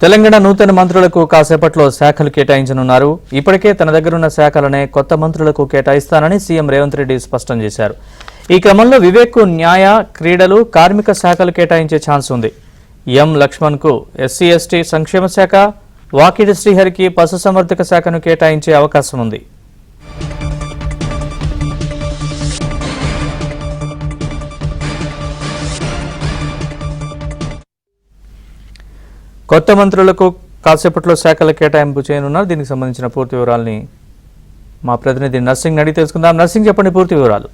తెలంగాణ నూతన మంత్రులకు కాసేపట్లో శాఖలు కేటాయించనున్నారు. ఇప్పటికే తన దగ్గరున్న శాఖలనే కొత్త మంత్రులకు కేటాయిస్తానని సీఎం రేవంత్ రెడ్డి స్పష్టం చేశారు. ఈ క్రమంలో వివేక్ కు న్యాయ, క్రీడలు, కార్మిక శాఖలు కేటాయించే ఛాన్స్ ఉంది. ఎం లక్ష్మణ్ కు ఎస్సీ ఎస్టీ సంక్షేమ శాఖ, వాకిటి శ్రీహరికి పశుసంవర్ధక శాఖను కేటాయించే అవకాశం ఉంది. కొత్త మంత్రులకు కాసేపట్లో శాఖల కేటాయింపు చేయనున్నారు. దీనికి సంబంధించిన పూర్తి వివరాలని మా ప్రతినిధి నర్సింగ్ అడిగి తెలుసుకుందాం. నర్సింగ్, చెప్పండి పూర్తి వివరాలు.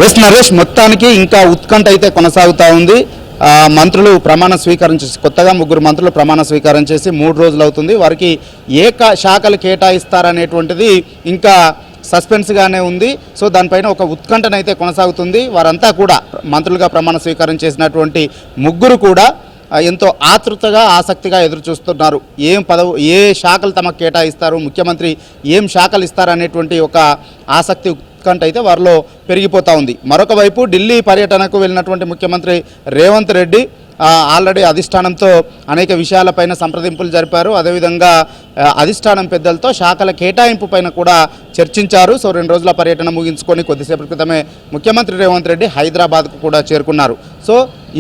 ఎస్ నరేష్, మొత్తానికి ఇంకా ఉత్కంఠ అయితే కొనసాగుతూ ఉంది. మంత్రులు ప్రమాణ స్వీకారం చేసి కొత్తగా 3 మంత్రులు ప్రమాణ స్వీకారం చేసి 3 రోజులు అవుతుంది. వారికి ఏ శాఖలు కేటాయిస్తారనేటువంటిది ఇంకా సస్పెన్స్గానే ఉంది. సో దానిపైన ఒక ఉత్కంఠనైతే కొనసాగుతుంది. వారంతా కూడా మంత్రులుగా ప్రమాణ స్వీకారం చేసినటువంటి 3 కూడా ఎంతో ఆతృతగా ఆసక్తిగా ఎదురు చూస్తున్నారు. ఏ శాఖలు తమకు కేటాయిస్తారు, ముఖ్యమంత్రి ఏం శాఖలు ఇస్తారనేటువంటి ఒక ఆసక్తి ఉత్కంఠ అయితే వారిలో పెరిగిపోతూ ఉంది. మరొక వైపు ఢిల్లీ పర్యటనకు వెళ్ళినటువంటి ముఖ్యమంత్రి రేవంత్ రెడ్డి ఆల్రెడీ అధిష్టానంతో అనేక విషయాలపైన సంప్రదింపులు జరిపారు. అదేవిధంగా అధిష్టానం పెద్దలతో శాఖల కేటాయింపు పైన కూడా చర్చించారు. సో 2 రోజుల పర్యటన ముగించుకొని కొద్దిసేపటి క్రితమే ముఖ్యమంత్రి రేవంత్ రెడ్డి హైదరాబాద్కు కూడా చేరుకున్నారు. సో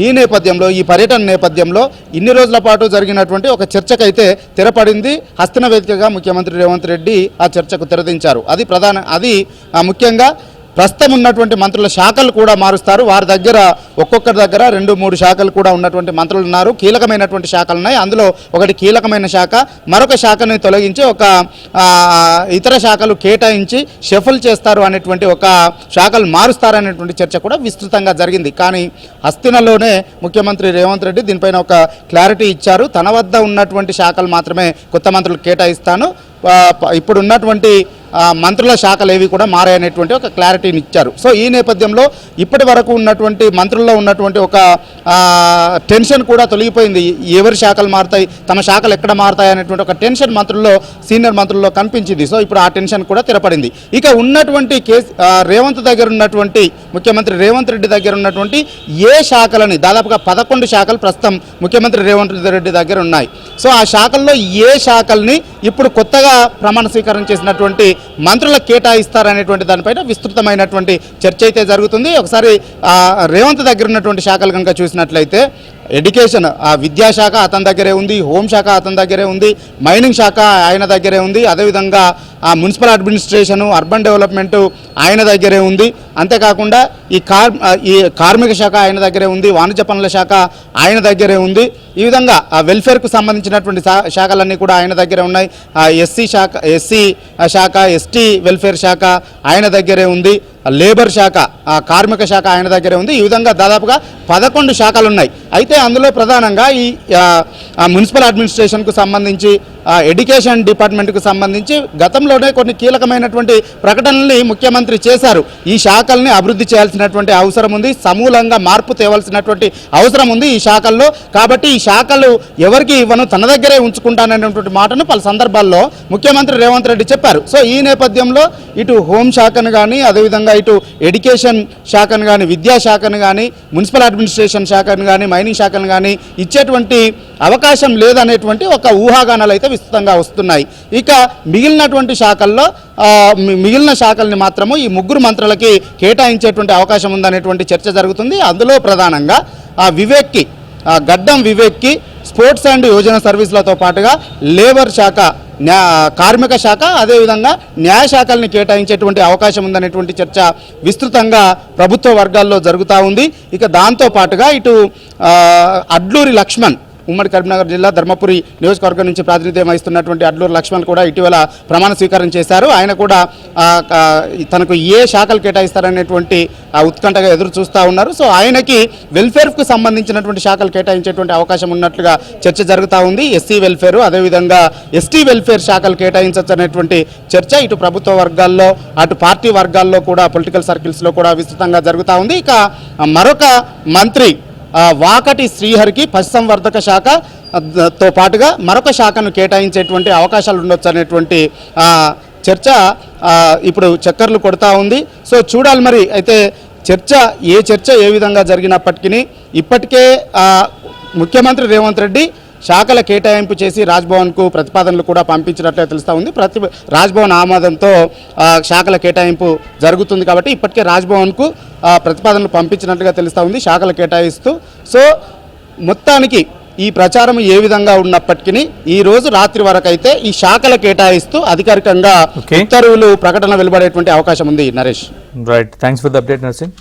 ఈ నేపథ్యంలో, ఈ పర్యటన నేపథ్యంలో ఇన్ని రోజుల పాటు జరిగినటువంటి ఒక చర్చకైతే తెరపడింది. హస్తిన వేదికగా ముఖ్యమంత్రి రేవంత్ రెడ్డి ఆ చర్చకు తెరదించారు. అది ముఖ్యంగా ప్రస్తుతం ఉన్నటువంటి మంత్రుల శాఖలు కూడా మారుస్తారు. వారి దగ్గర ఒక్కొక్కరి దగ్గర 2-3 శాఖలు కూడా ఉన్నటువంటి మంత్రులు ఉన్నారు. కీలకమైనటువంటి శాఖలు ఉన్నాయి. అందులో ఒకటి కీలకమైన శాఖ, మరొక శాఖని తొలగించి ఒక ఇతర శాఖలు కేటాయించి షఫుల్ చేస్తారు అనేటువంటి ఒక శాఖలు మారుస్తారనేటువంటి చర్చ కూడా విస్తృతంగా జరిగింది. కానీ హస్తినలోనే ముఖ్యమంత్రి రేవంత్ రెడ్డి దీనిపైన ఒక క్లారిటీ ఇచ్చారు. తన వద్ద ఉన్నటువంటి శాఖలు మాత్రమే కొత్త మంత్రులు కేటాయిస్తాను, ఇప్పుడు ఉన్నటువంటి మంత్రుల శాఖలు ఏవి కూడా మారాయనేటువంటి ఒక క్లారిటీని ఇచ్చారు. సో ఈ నేపథ్యంలో ఇప్పటి వరకు ఉన్నటువంటి మంత్రుల్లో ఉన్నటువంటి ఒక టెన్షన్ కూడా తొలగిపోయింది. ఎవరి శాఖలు మారుతాయి, తమ శాఖలు ఎక్కడ మారుతాయి అనేటువంటి ఒక టెన్షన్ మంత్రుల్లో, సీనియర్ మంత్రుల్లో కనిపించింది. సో ఇప్పుడు ఆ టెన్షన్ కూడా తెరపడింది. ఇక ఉన్నటువంటి రేవంత్ దగ్గర ఉన్నటువంటి, ముఖ్యమంత్రి రేవంత్ రెడ్డి దగ్గర ఉన్నటువంటి ఏ శాఖలని, దాదాపుగా 11 శాఖలు ప్రస్తుతం ముఖ్యమంత్రి రేవంత్ రెడ్డి దగ్గర ఉన్నాయి. సో ఆ శాఖల్లో ఏ శాఖల్ని ఇప్పుడు కొత్తగా ప్రమాణ స్వీకారం చేసినటువంటి మంత్రులకు కేటాయిస్తారనేటువంటి దానిపైన విస్తృతమైనటువంటి చర్చ అయితే జరుగుతుంది. ఒకసారి రేవంత్ దగ్గర ఉన్నటువంటి శాఖలు కనుక చూసినట్లయితే ఎడ్యుకేషన్, విద్యాశాఖ అతని దగ్గరే ఉంది, హోంశాఖ అతని దగ్గరే ఉంది, మైనింగ్ శాఖ ఆయన దగ్గరే ఉంది, అదేవిధంగా మున్సిపల్ అడ్మినిస్ట్రేషను, అర్బన్ డెవలప్మెంటు ఆయన దగ్గరే ఉంది. అంతేకాకుండా ఈ కార్మిక శాఖ ఆయన దగ్గరే ఉంది, వాణిజ్య పనుల శాఖ ఆయన దగ్గరే ఉంది. ఈ విధంగా వెల్ఫేర్కు సంబంధించినటువంటి శాఖలన్నీ కూడా ఆయన దగ్గరే ఉన్నాయి. ఎస్సీ శాఖ, ఎస్టీ వెల్ఫేర్ శాఖ ఆయన దగ్గరే ఉంది, లేబర్ శాఖ, కార్మిక శాఖ ఆయన దగ్గరే ఉంది. ఈ విధంగా దాదాపుగా 11 శాఖలు ఉన్నాయి. అయితే అందులో ప్రధానంగా ఈ మున్సిపల్ అడ్మినిస్ట్రేషన్కు సంబంధించి, ఎడ్యుకేషన్ డిపార్ట్మెంట్కు సంబంధించి గతంలోనే కొన్ని కీలకమైనటువంటి ప్రకటనల్ని ముఖ్యమంత్రి చేశారు. ఈ శాఖల్ని అభివృద్ధి చేయాల్సినటువంటి అవసరం ఉంది, సమూలంగా మార్పు తేవాల్సినటువంటి అవసరం ఉంది ఈ శాఖల్లో. కాబట్టి ఈ శాఖలు ఎవరికి ఇవ్వను, తన దగ్గరే ఉంచుకుంటాననేటువంటి మాటను పలు సందర్భాల్లో ముఖ్యమంత్రి రేవంత్ రెడ్డి చెప్పారు. సో ఈ నేపథ్యంలో ఇటు హోంశాఖను కానీ, అదేవిధంగా ఇటు ఎడ్యుకేషన్ శాఖను కానీ, విద్యాశాఖను కానీ, మున్సిపల్ అడ్మినిస్ట్రేషన్ శాఖను కానీ, మైనింగ్ శాఖను కానీ ఇచ్చేటువంటి అవకాశం లేదనేటువంటి ఒక ఊహాగానాలు అయితే విస్తృతంగా వస్తున్నాయి. ఇక మిగిలినటువంటి శాఖల్లో మిగిలిన శాఖల్ని మాత్రము ఈ 3 మంత్రులకి కేటాయించేటువంటి అవకాశం ఉందనేటువంటి చర్చ జరుగుతుంది. అందులో ప్రధానంగా గడ్డం వివేక్కి స్పోర్ట్స్ అండ్ యువజన సర్వీసులతో పాటుగా లేబర్ శాఖ, కార్మిక శాఖ, అదేవిధంగా న్యాయశాఖల్ని కేటాయించేటువంటి అవకాశం ఉందనేటువంటి చర్చ విస్తృతంగా ప్రభుత్వ వర్గాల్లో జరుగుతూ ఉంది. ఇక దాంతో పాటుగా ఇటు అడ్లూరి లక్ష్మణ్, ఉమ్మడి కరీంనగర్ జిల్లా ధర్మపురి నియోజకవర్గం నుంచి ప్రాతినిధ్యం వహిస్తున్నటువంటి అడ్లూరు లక్ష్మణ్ కూడా ఇటీవల ప్రమాణ స్వీకారం చేశారు. ఆయన కూడా తనకు ఏ శాఖలు కేటాయిస్తారనేటువంటి ఉత్కంఠగా ఎదురు చూస్తూ ఉన్నారు. సో ఆయనకి వెల్ఫేర్కు సంబంధించినటువంటి శాఖలు కేటాయించేటువంటి అవకాశం ఉన్నట్లుగా చర్చ జరుగుతూ ఉంది. ఎస్సీ వెల్ఫేరు, అదేవిధంగా ఎస్టీ వెల్ఫేర్ శాఖలు కేటాయించవచ్చు అనేటువంటి చర్చ ఇటు ప్రభుత్వ వర్గాల్లో, అటు పార్టీ వర్గాల్లో కూడా, పొలిటికల్ సర్కిల్స్లో కూడా విస్తృతంగా జరుగుతూ ఉంది. ఇక మరొక మంత్రి వాకటి శ్రీహరికి పశుసంవర్ధక శాఖతో పాటుగా మరొక శాఖను కేటాయించేటువంటి అవకాశాలు ఉండొచ్చు అనేటువంటి చర్చ ఇప్పుడు చక్కర్లు కొడతా ఉంది. సో చూడాలి మరి. అయితే చర్చ ఏ విధంగా జరిగినప్పటికీ ఇప్పటికే ముఖ్యమంత్రి రేవంత్ రెడ్డి శాఖల కేటాయింపు చేసి రాజ్భవన్కు ప్రతిపాదనలు కూడా పంపించినట్లే తెలుస్తూ ఉంది. రాజ్భవన్ ఆమోదంతో శాఖల కేటాయింపు జరుగుతుంది కాబట్టి ఇప్పటికే రాజ్భవన్కు ప్రతిపాదనలు పంపించినట్లుగా తెలుస్తూ ఉంది శాఖలు కేటాయిస్తూ. సో మొత్తానికి ఈ ప్రచారం ఏ విధంగా ఉన్నప్పటికీ ఈ రోజు రాత్రి వరకు అయితే ఈ శాఖల కేటాయిస్తూ అధికారికంగా ఉత్తర్వులు ప్రకటన వెలువడేటువంటి అవకాశం ఉంది. Naresh, right, thanks for the update nursing.